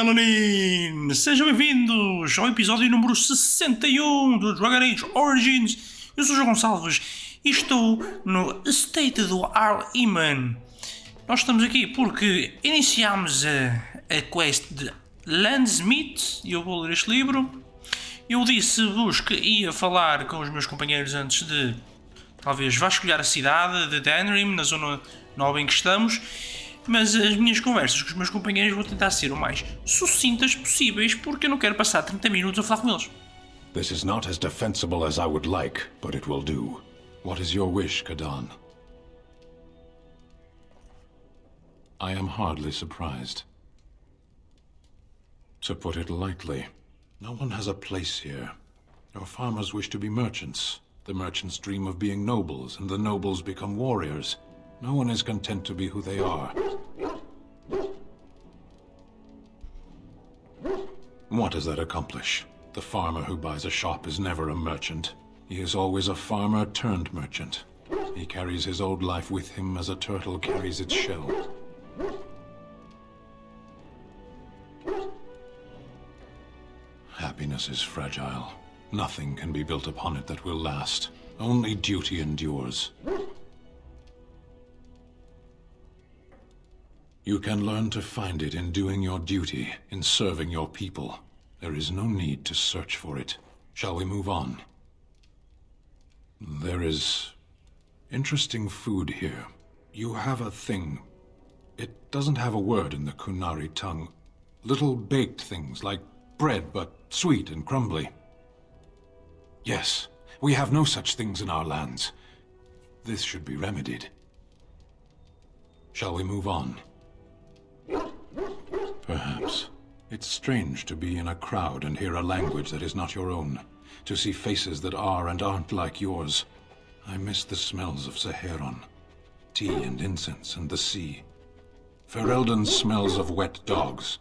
Melanin! Sejam bem-vindos ao episódio número 61 do Dragon Age Origins. Eu sou o João Gonçalves e estou no estate do Arl. Nós estamos aqui porque iniciámos a quest de Landsmeet e eu vou ler este livro. Eu disse-vos que ia falar com os meus companheiros antes de talvez vasculhar a cidade de Denerim, na zona nova em que estamos. Mas as minhas conversas com os meus companheiros vou tentar ser o mais sucintas possíveis porque eu não quero passar 30 minutos a falar com eles. This is not as defensible as I would like, but it will do. What is your wish, Kadan? I am hardly surprised. To put it lightly, no one has a place here. Your farmers wish to be merchants. The merchants dream of being nobles, and the nobles become warriors. No one is content to be who they are. What does that accomplish? The farmer who buys a shop is never a merchant. He is always a farmer turned merchant. He carries his old life with him as a turtle carries its shell. Happiness is fragile. Nothing can be built upon it that will last. Only duty endures. You can learn to find it in doing your duty, in serving your people. There is no need to search for it. Shall we move on? There is interesting food here. You have a thing. It doesn't have a word in the Kunari tongue. Little baked things like bread, but sweet and crumbly. Yes, we have no such things in our lands. This should be remedied. Shall we move on? Perhaps. It's strange to be in a crowd and hear a language that is not your own. To see faces that are and aren't like yours. I miss the smells of Saharan. Tea and incense and the sea. Ferelden smells of wet dogs.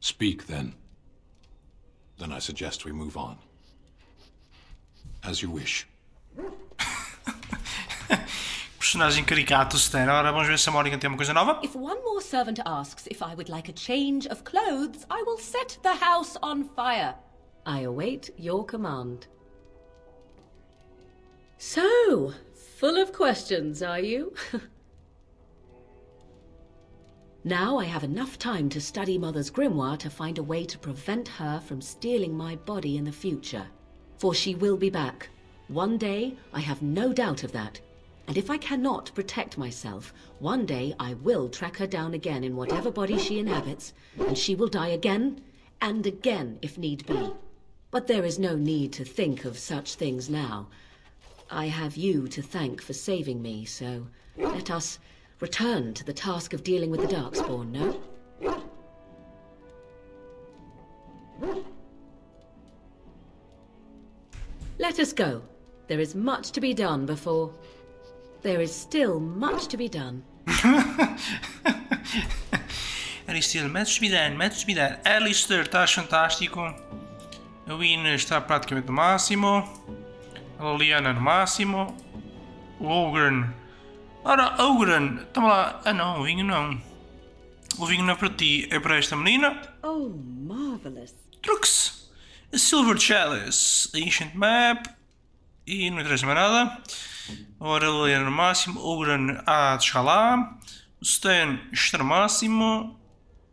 Speak, then. Then I suggest we move on. As you wish. Personagem caricato, Stan. Ora, vamos ver se a Morrigan tem uma coisa nova. If one more servant asks if I would like a change of clothes, I will set the house on fire. I await your command. So, full of questions, are you? Now I have enough time to study Mother's grimoire to find a way to prevent her from stealing my body in the future. For she will be back. One day, I have no doubt of that. And if I cannot protect myself, one day I will track her down again in whatever body she inhabits, and she will die again and again if need be. But there is no need to think of such things now. I have you to thank for saving me, so let us return to the task of dealing with the Darkspawn, no? Let us go. There is much to be done before... There is still much to be done. There is still much to be done, much to be done. Alistair, estás fantástico. A Win está praticamente no máximo. A Liliana no máximo. O Ogren. Ora, Ogren, toma lá. Ah não, o vinho não. O vinho não é para ti, é para esta menina. Oh, marvelous. Trux. A Silver Chalice. A Ancient Map. E não interessa mais nada. Ora, a Liliana no máximo. O Ogren há de chegar lá. O Stan está no máximo.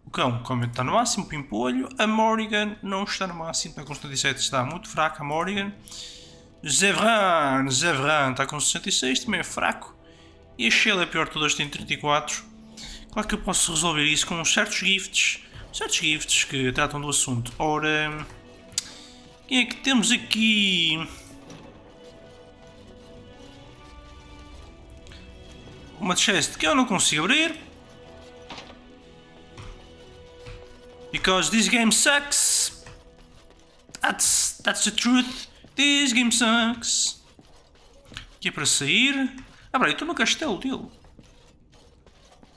O cão, como está no máximo, o Pimpolho. A Morrigan não está no máximo, está com 77, está muito fraca a Morrigan. Zevran está com 66, também é fraco. E a Shell é pior de todas, tem 34. Claro que eu posso resolver isso com certos gifts que tratam do assunto. Ora, quem é que temos aqui? Uma chest que eu não consigo abrir. Because this game sucks. That's the truth. This game sucks. Aqui é para sair. Ah, peraí, estou no castelo dele.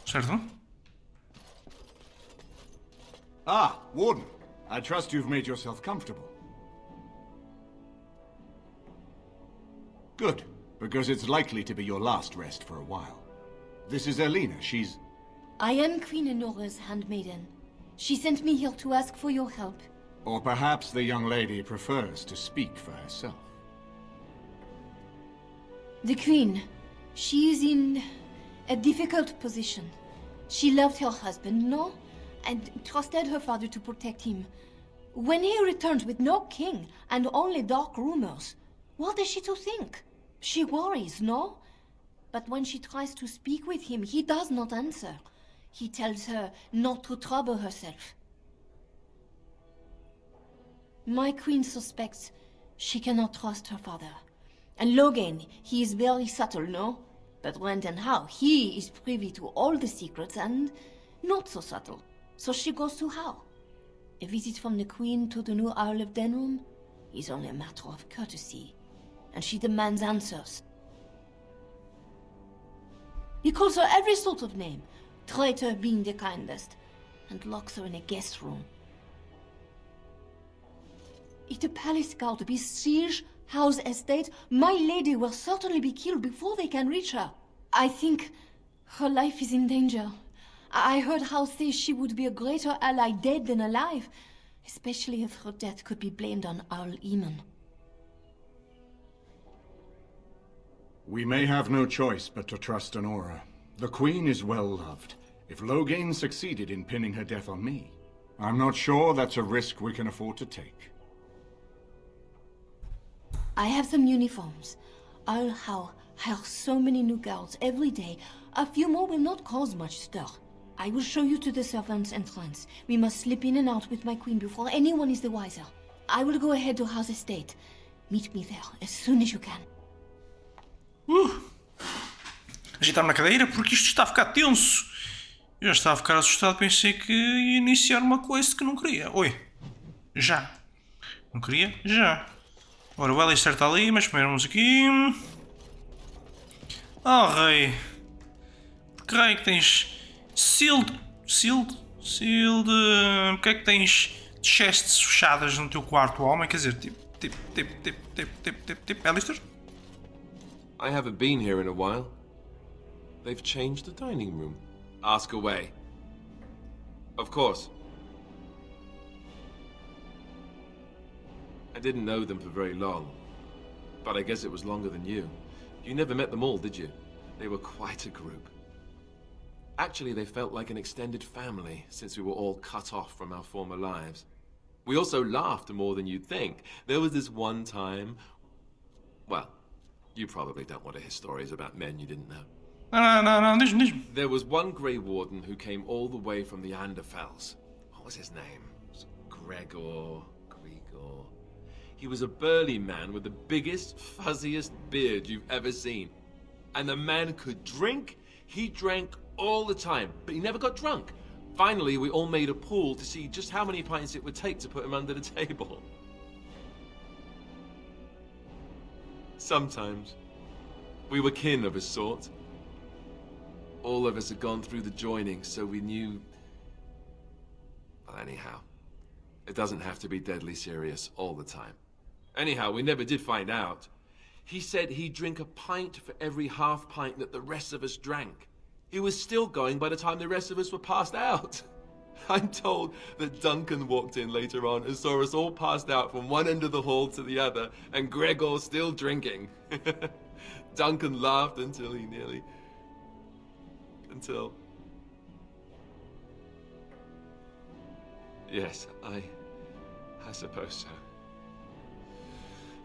Certo? Ah, Warden. I trust you've made yourself comfortable. Good, because it's likely to be your last rest for a while. This is Elena. She's I am Queen Anora's handmaiden. She sent me here to ask for your help. Or perhaps the young lady prefers to speak for herself. The Queen, she is in a difficult position. She loved her husband, no? And trusted her father to protect him. When he returns with no king and only dark rumors, what is she to think? She worries, no? But when she tries to speak with him, he does not answer. He tells her not to trouble herself. My queen suspects she cannot trust her father. And Logan, he is very subtle, no? But when and how, he is privy to all the secrets and not so subtle. So she goes to how? A visit from the queen to the new Arl of Denerim is only a matter of courtesy. And she demands answers. He calls her every sort of name, traitor being the kindest, and locks her in a guest room. If the palace guard besiege House estate, my lady will certainly be killed before they can reach her. I think her life is in danger. I heard House say she would be a greater ally dead than alive, especially if her death could be blamed on Arl Eamon. We may have no choice but to trust Anora. The Queen is well loved. If Logain succeeded in pinning her death on me, I'm not sure that's a risk we can afford to take. I have some uniforms. I'll hire so many new guards every day. A few more will not cause much stir. I will show you to the servants' entrance. We must slip in and out with my queen before anyone is the wiser. I will go ahead to House Estate. Meet me there as soon as you can. Agitar-me na cadeira porque isto está a ficar tenso. Eu já estava a ficar assustado, pensei que ia iniciar uma quest que não queria. Oi, já. Não queria? Já. Ora, o Alistair está ali, mas primeiro vamos aqui. Oh, rei. Porque rei que tens... Sealed. Porque é que tens chests fechadas no teu quarto, homem? Quer dizer, tipo, Alistair? I haven't been here in a while. They've changed the dining room. Ask away. Of course. I didn't know them for very long, but I guess it was longer than you. You never met them all, did you? They were quite a group. Actually, they felt like an extended family since we were all cut off from our former lives. We also laughed more than you'd think. There was this one time... Well, you probably don't want to hear stories about men you didn't know. No, diz-me. There was one Grey Warden who came all the way from the Anderfells. What was his name? It was Gregor... He was a burly man with the biggest, fuzziest beard you've ever seen. And the man could drink. He drank all the time, but he never got drunk. Finally, we all made a pool to see just how many pints it would take to put him under the table. Sometimes, we were kin of a sort. All of us had gone through the joining, so we knew... Well, anyhow, it doesn't have to be deadly serious all the time. Anyhow, we never did find out. He said he'd drink a pint for every half pint that the rest of us drank. He was still going by the time the rest of us were passed out. I'm told that Duncan walked in later on and saw us all passed out from one end of the hall to the other, and Gregor still drinking. Duncan laughed until he nearly... Until... Yes, I suppose so.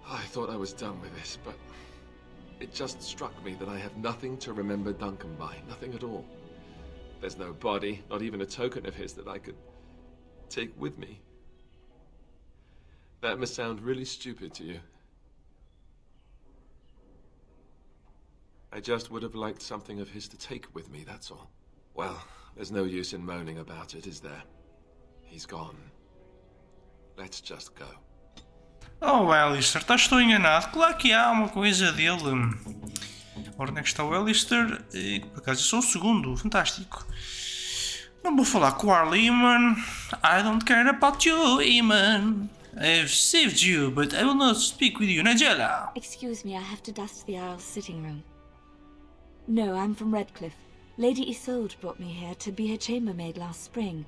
I thought I was done with this, but it just struck me that I have nothing to remember Duncan by. Nothing at all. There's no body, not even a token of his that I could take with me. That must sound really stupid to you. I just would have liked something of his to take with me, that's all. Well, there's no use in moaning about it, is there? He's gone. Let's just go. Oh, Alistair, estou enganado. Claro que há uma coisa dele. Ora, onde é que está o Alistair? Por acaso eu sou o segundo. Fantástico. Não vou falar com o Arl Eamon. I don't care about you, Eamon. I've saved you, but I will not speak with you, Nigella. Excuse me, I have to dust the Isle's sitting room. No, I'm from Redcliffe. Lady Isolde brought me here to be her chambermaid last spring.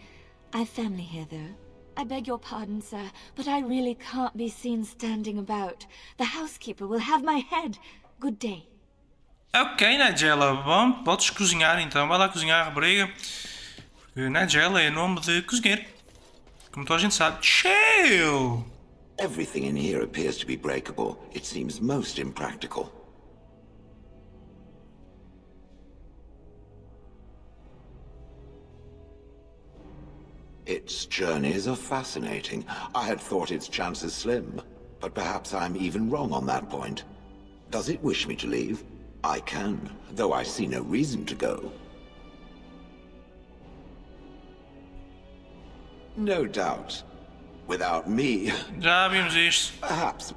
I've family here, though. I beg your pardon, sir, but I really can't be seen standing about. The housekeeper will have my head. Good day. Ok, Nigella, bom, podes cozinhar então, vai lá cozinhar, rapariga. Porque Nigella é nome de cozinheiro. Como toda a gente sabe. Chill! Everything in here appears to be breakable. It seems most impractical. Its journeys are fascinating. I had thought its chances slim, but perhaps I'm even wrong on that point. Does it wish me to leave? I can, though I see no reason to go. No doubt. Without me, Já vimos isto. perhaps.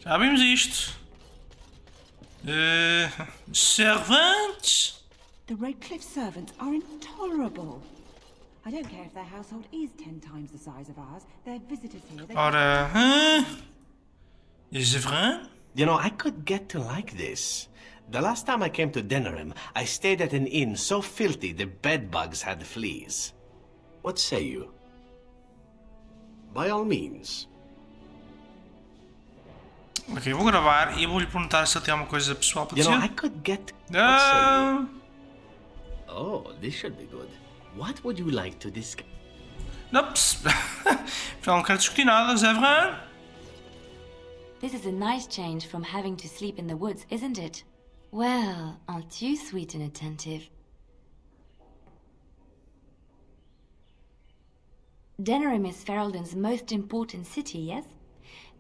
Já vimos isto. Servantes? The Redcliffe servants are intolerable. I don't care if their household is 10 times the size of ours. They're visitors here. Ora, is it vrai? You know, I could get to like this. The last time I came to Denerim, I stayed at an inn so filthy the bedbugs had fleas. What say you? By all means. Ok, vou gravar e vou-lhe perguntar se ele tem alguma coisa pessoal para You dizer. know, I could get... What say you? Ah, Oh, this should be good. What would you like to discuss? ups. Já não quero discutir nada, is it vrai? This is a nice change from having to sleep in the woods, isn't it? Well, aren't you sweet and attentive? Denerim is Ferelden's most important city, yes?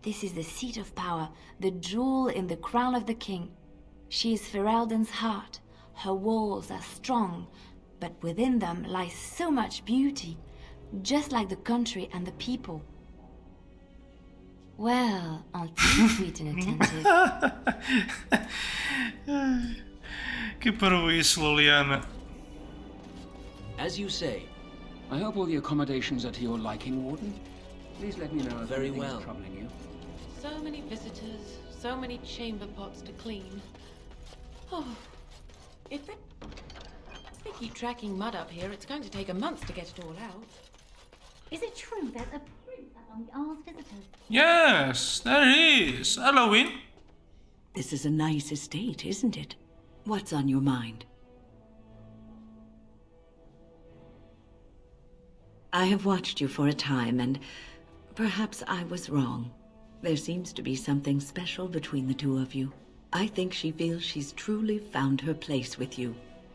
This is the seat of power, the jewel in the crown of the king. She is Ferelden's heart. Her walls are strong, but within them lies so much beauty, just like the country and the people. Well, aren't you sweet and attentive? Que parvoíce, Liliana. As you say. I hope all the accommodations are to your liking, Warden. Please let me know if Very anything well. is troubling you. So many visitors, so many chamber pots to clean. Oh, if they keep tracking mud up here, it's going to take a month to get it all out. Is it true there's a prince among the Arl's visitors? Yes, there is. Halloween. This is a nice estate, isn't it? What's on your mind? I have watched you for a time, and perhaps I was wrong. There seems to be something special between the two of you. I think she feels she's truly found her place with you.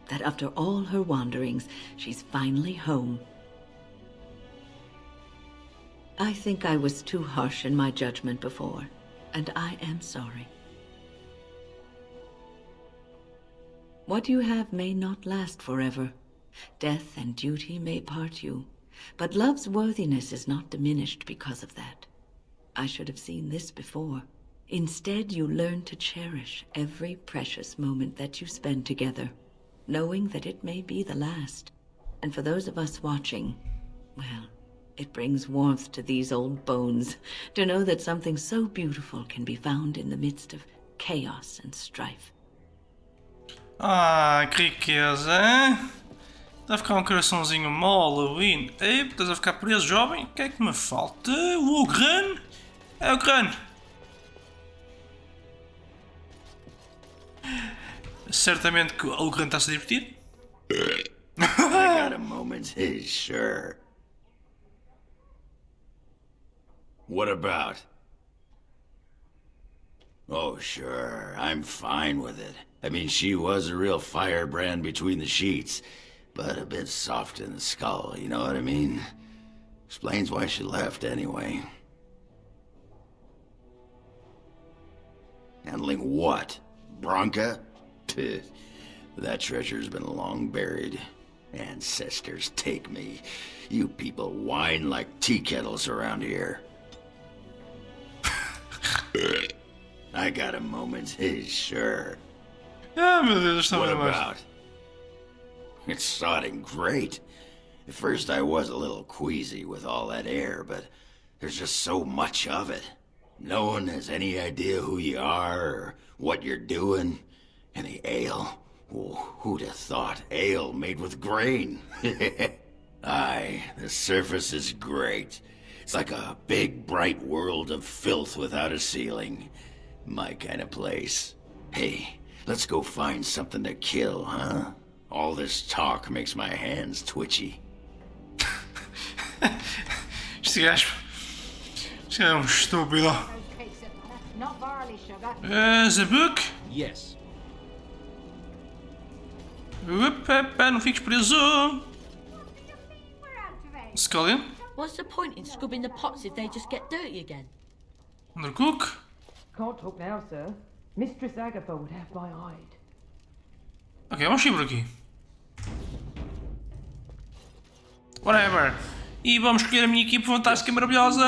That after all her wanderings, she's finally home. I think I was too harsh in my judgment before, and I am sorry. What you have may not last forever. Death and duty may part you, but love's worthiness is not diminished because of that. I should have seen this before. Instead, you learn to cherish every precious moment that you spend together, knowing that it may be the last. And for those of us watching, well, it brings warmth to these old bones to know that something so beautiful can be found in the midst of chaos and strife. Ah, que riqueza, hein? Está a ficar um coraçãozinho mole, Halloween. Ei, estás a ficar preso, jovem? O que é que me falta? O Ogran? É o Ogran. Certamente que o Ogran está-se a divertir. I got a moment's haze, sure. What about? Oh, sure. I'm fine with it. I mean, she was a real firebrand between the sheets, but a bit soft in the skull, you know what I mean? Explains why she left, anyway. Handling what? Bronca? Pfft. That treasure's been long buried. Ancestors take me. You people whine like tea kettles around here. I got a moment's haze, sure. Ah, meu Deus, está What bem mais. about? It's sodding great. At first I was a little queasy with all that air, but there's just so much of it. No one has any idea who you are or what you're doing. And the ale, Oh, who'd have thought ale made with grain? Aye, the surface is great. It's like a big, bright world of filth without a ceiling. My kind of place. Hey, let's go find something to kill, huh? All this talk makes my hands twitchy. Este gajo é um estúpido. The book? Yes. Opa, não fiques preso. Scullion? What's the point in scrubbing the pots if they just get dirty again? Undercook? Can't talk now, sir. Mistress Agatha would have my hide. Ok, vamos ir por aqui. Whatever. E vamos escolher a minha equipe fantástica e maravilhosa.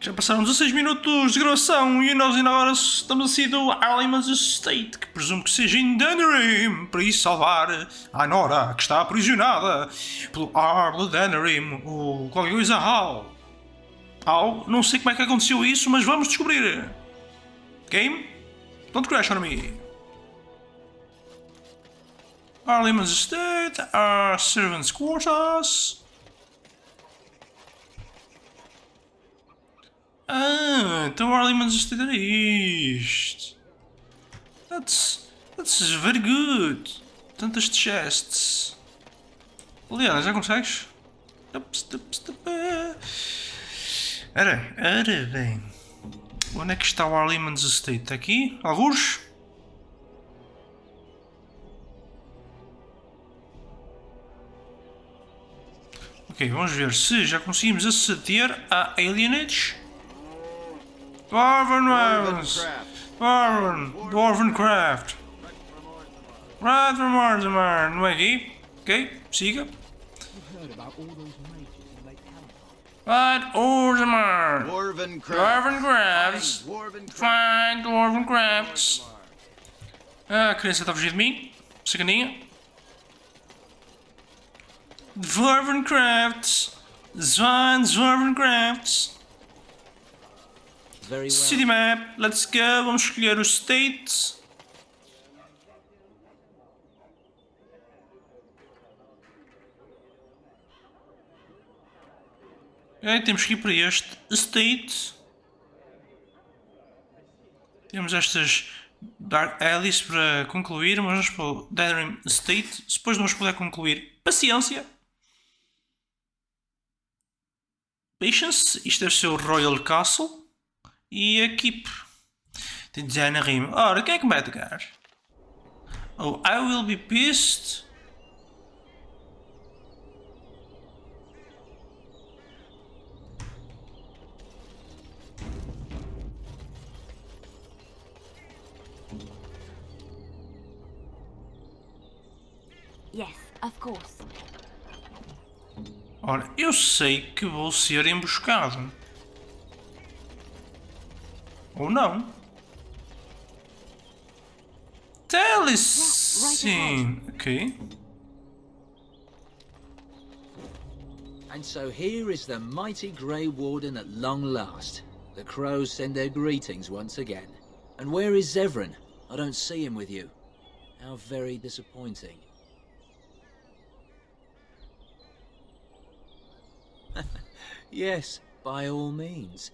Já passaram 16 minutos de gravação e nós ainda agora estamos a sair do Eramos Estate, que presumo que seja em Denerim, para ir salvar a Anora, que está aprisionada pelo Arl de Denerim, ou qualquer coisa Arl. Não sei como é que aconteceu isso, mas vamos descobrir. Game? Don't crash on me. Eramos Estate, our servants' quarters. Então o Eramos Estate era isto. That's very good. Tantas chests. Liana, já consegues? Ora bem. Onde é que está o Eramos Estate? Está aqui? Alguns? Ok, vamos ver se já conseguimos aceder a Alienage. Dwarvencraft. Right from Mortimer. Não é aqui? Ok, siga. Right, Orzammar. Dwarvencrafts. Fine, Dwarvencrafts. A criança está a fugir de mim. Sacaninha. Dwarvencrafts. Dwarvencrafts. Very well. City map, let's go. Vamos escolher o state. Ok, temos que ir para este state. Temos estas Dark Alleys para concluir, mas vamos para o Denerim State. Depois não vamos poder concluir. Paciência. Patience. Isto deve ser o Royal Castle. E a equipe de Denerim. Ora, quem é que vai atacar? Oh, I will be pissed. Yes, of course. Ora, eu sei que vou ser emboscado. Ou não. Sim. Ok. And so here is the mighty Grey Warden at long last. The crows send their greetings once again. And where is Zevran? I don't see him with you. How very disappointing. Yes, by all means.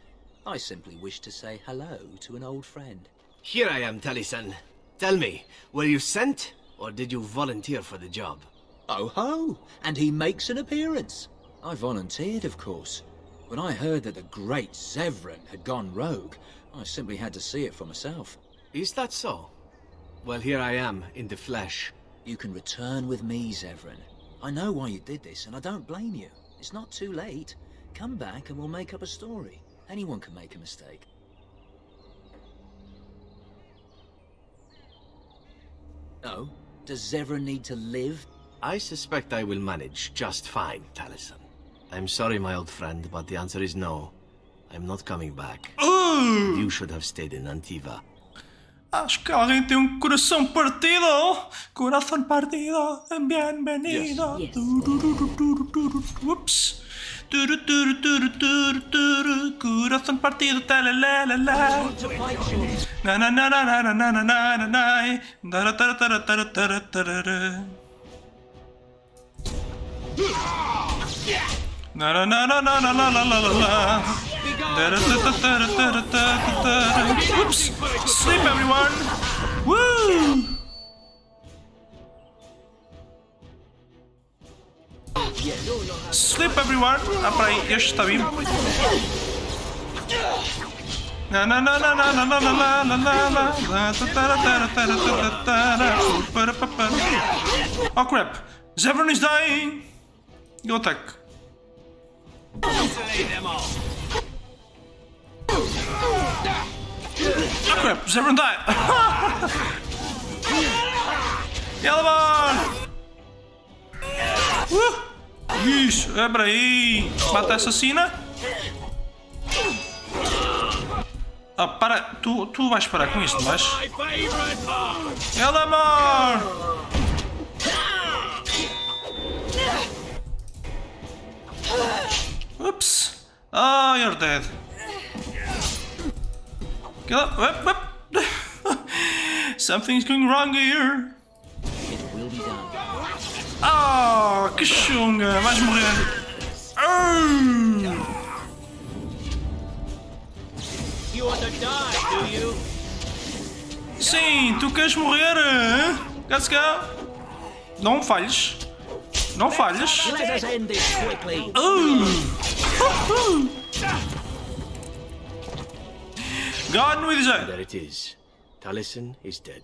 I simply wish to say hello to an old friend. Here I am, Taliesin. Tell me, were you sent, or did you volunteer for the job? Oh ho! And he makes an appearance. I volunteered, of course. When I heard that the great Zevran had gone rogue, I simply had to see it for myself. Is that so? Well, here I am, in the flesh. You can return with me, Zevran. I know why you did this, and I don't blame you. It's not too late. Come back and we'll make up a story. Anyone can make a mistake. Oh? Does Zevran need to live? I suspect I will manage just fine, Taliesin. I'm sorry, my old friend, but the answer is no. I'm not coming back. You should have stayed in Antiva. Acho que alguém tem um coração partido. Coração partido. Bienvenido. Yes. Ups. Coração partido, talalala. Na na na na na na na na na na. Na na na na na na na na na na. Oops! Sleep, everyone! Woo! Sleep, everyone! Ah, peraí, este está vivo. Na na na na na na na na na na na. Oh crap! Zevran is dying! Go attack. Oh crap! Zevran died! Yellowbone! Isso, é para aí! Mata a assassina! Ah, para! Tu vais parar com isto, não vais? Yellowbone! Oops! Oh, you're dead. Kill up! Something's going wrong here. Oh, que chunga! Vais morrer! You want to die, do you? Sim, tu queres morrer? Hein? Let's go! Não falhes! Não falhes! Let us end this quickly. Gone with the There it is. Taliesin is dead.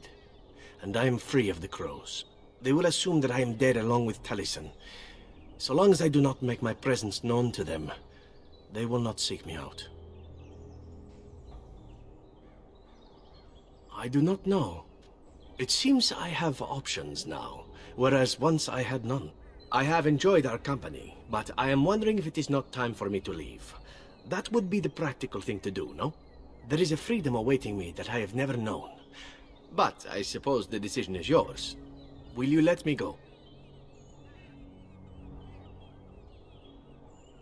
And I am free of the crows. They will assume that I am dead along with Taliesin. So long as I do not make my presence known to them, they will not seek me out. I do not know. It seems I have options now, whereas once I had none. I have enjoyed our company, but I am wondering if it is not time for me to leave. That would be the practical thing to do, no? There is a freedom awaiting me that I have never known. But I suppose the decision is yours. Will you let me go?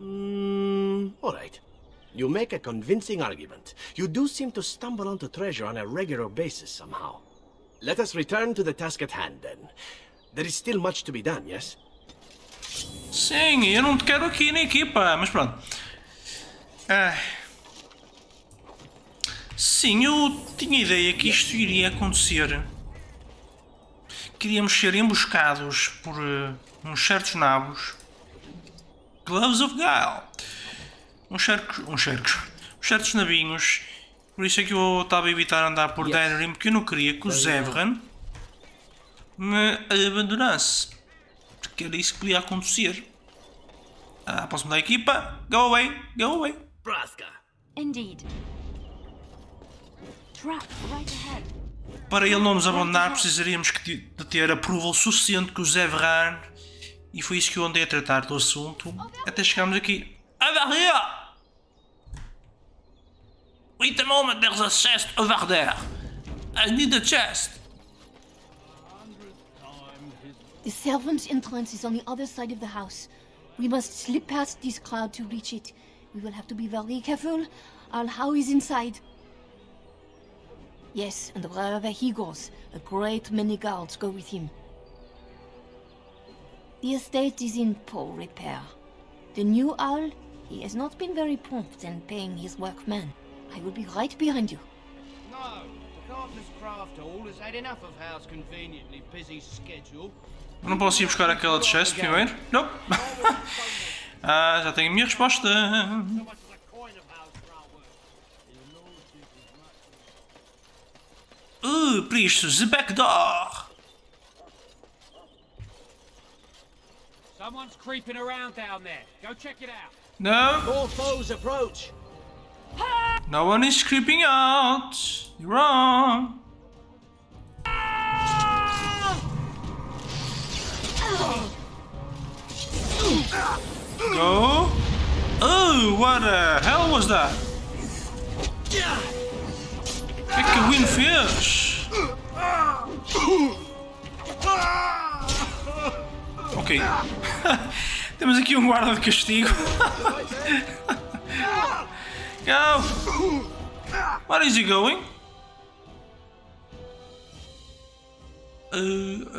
All right. You make a convincing argument. You do seem to stumble onto treasure on a regular basis somehow. Let us return to the task at hand, then. There is still much to be done, yes? Sim, eu não te quero aqui na equipa, mas pronto. Sim, eu tinha ideia que isto iria acontecer. Queríamos ser emboscados por uns certos nabos. Gloves of Guile. Uns certos nabinhos. Por isso é que eu estava a evitar andar por Denerim, porque eu não queria que o Zevran me abandonasse. Porque era isso que podia acontecer. Posso mudar a equipa? Go away, go away. Indeed. Trap right ahead. Para ele não nos abandonar, precisaríamos de ter approval suficiente com o Zevran. E foi isso que eu andei a tratar do assunto. Até chegarmos aqui. Over here! Wait a moment, there's a chest over there. I need a chest. The servant's entrance is on the other side of the house. We must slip past this crowd to reach it. We will have to be very careful. How is inside? Yes, and wherever he goes, a great many guards go with him. The estate is in poor repair. The new Arl, he has not been very prompt in paying his workmen. I will be right behind you. No, the Carpenter's Craft Hall has had enough of Hal's conveniently busy schedule. Não posso ir buscar aquela chest primeiro? Não. Já tenho a minha resposta. Priest, the back door. Someone's creeping around down there. Go check it out. No. More foes approach. No one is creeping out. You're wrong. Go. Oh, what the hell was that? I can win fish. Okay. Temos aqui um guarda de castigo. Go! Where is he going?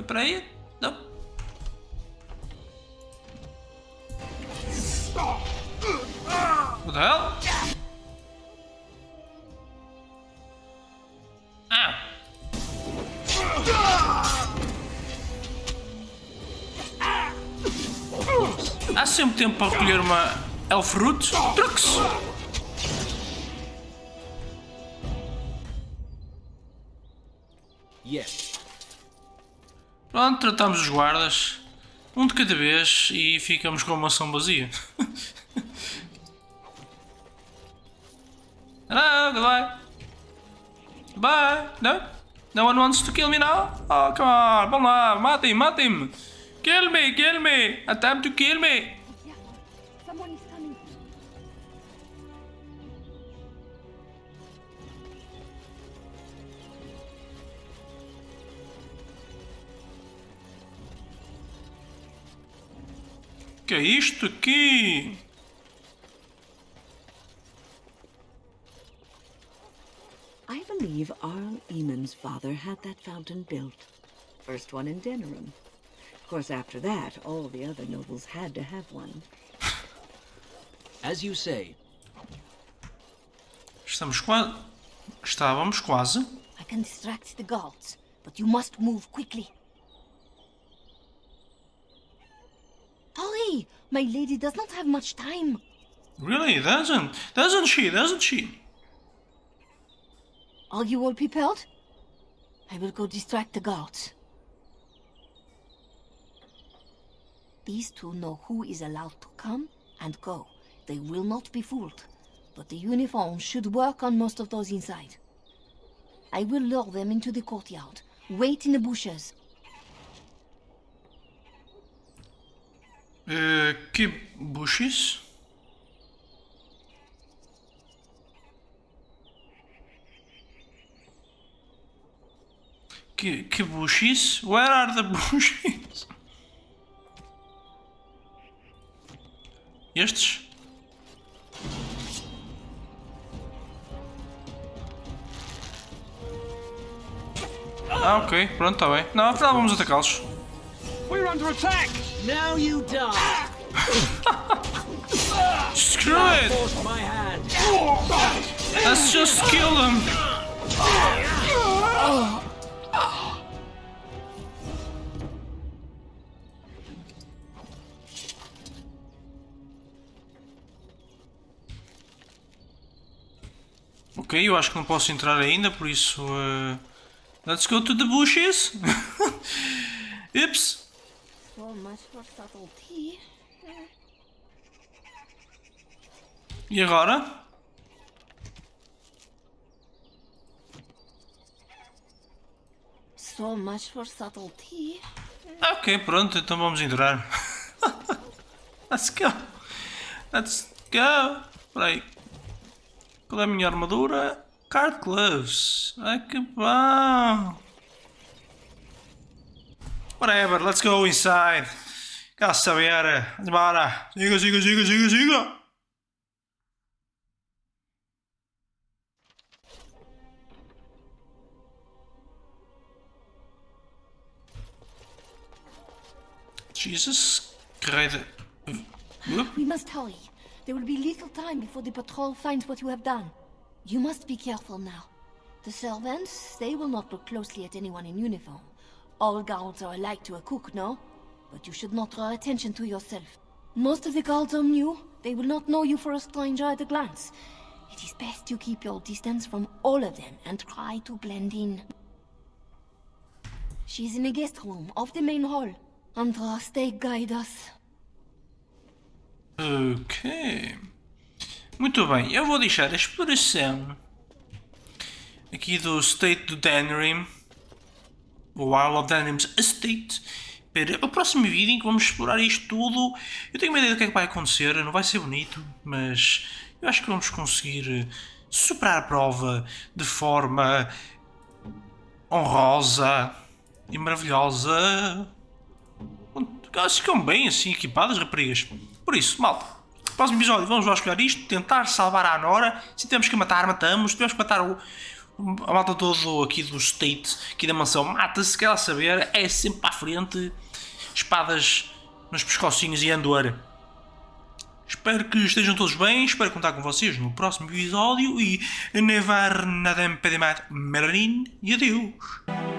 Para aí? Não. What the hell? Ah! Há sempre tempo para recolher uma Elfroot. Trux! Yes. Pronto, tratamos os guardas. Um de cada vez e ficamos com uma ação vazia. Hello, goodbye. Goodbye. No? No one wants to kill me now? Oh, come on. Vamos lá, mate-me. Kill me. Attempt to kill me. Someone is coming. Que é isto aqui? I believe Arl Eamon's father had that fountain built. First one in Denerim. Of course, after that, all the other nobles had to have one. As you say. Estávamos quase. I can distract the guards, but you must move quickly. Hurry! My lady does not have much time. Really? Doesn't she? Are you all prepared? I will go distract the guards. These two know who is allowed to come and go. They will not be fooled. But the uniform should work on most of those inside. I will lure them into the courtyard. Wait in the bushes. Que bushes? Que bushes? Where are the bushes? Estes? Ah, ok, pronto, está bem. Não, afinal vamos atacá-los. We're under attack! Now you die! Screw it! Let's just kill them! Ok, eu acho que não posso entrar ainda, por isso... let's go to the bushes! Oops! So much for subtlety. E agora? So much for subtlety. Ok, pronto, então vamos entrar. Let's go! Espera aí. Qual é a minha armadura? Card gloves. Ai que bom! Whatever, let's go inside. Quer saber? Bora! Siga! Jesus, que raio de... We must hurry. There will be little time before the patrol finds what you have done. You must be careful now. The servants, they will not look closely at anyone in uniform. All guards are alike to a cook, no? But you should not draw attention to yourself. Most of the guards are new. They will not know you for a stranger at a glance. It is best you keep your distance from all of them and try to blend in. She is in the guest room of the main hall. Andras, they guide us. Ok. Muito bem, eu vou deixar a exploração aqui do State do Denerim, o Arl de Denerim's Estate, para o próximo vídeo em que vamos explorar isto tudo. Eu tenho uma ideia do que é que vai acontecer, não vai ser bonito, mas eu acho que vamos conseguir superar a prova de forma honrosa e maravilhosa. elas ficam bem assim equipadas, raparigas. Por isso, malta, no próximo episódio vamos lá escolher isto, tentar salvar a Anora. Se temos que matar, matamos. Se temos que matar a malta todo aqui do state, aqui da mansão, mata-se, quer lá saber, é sempre para a frente, espadas nos pescocinhos e Anora. Espero que estejam todos bem, espero contar com vocês no próximo episódio e nevar nada impede mais, e adeus.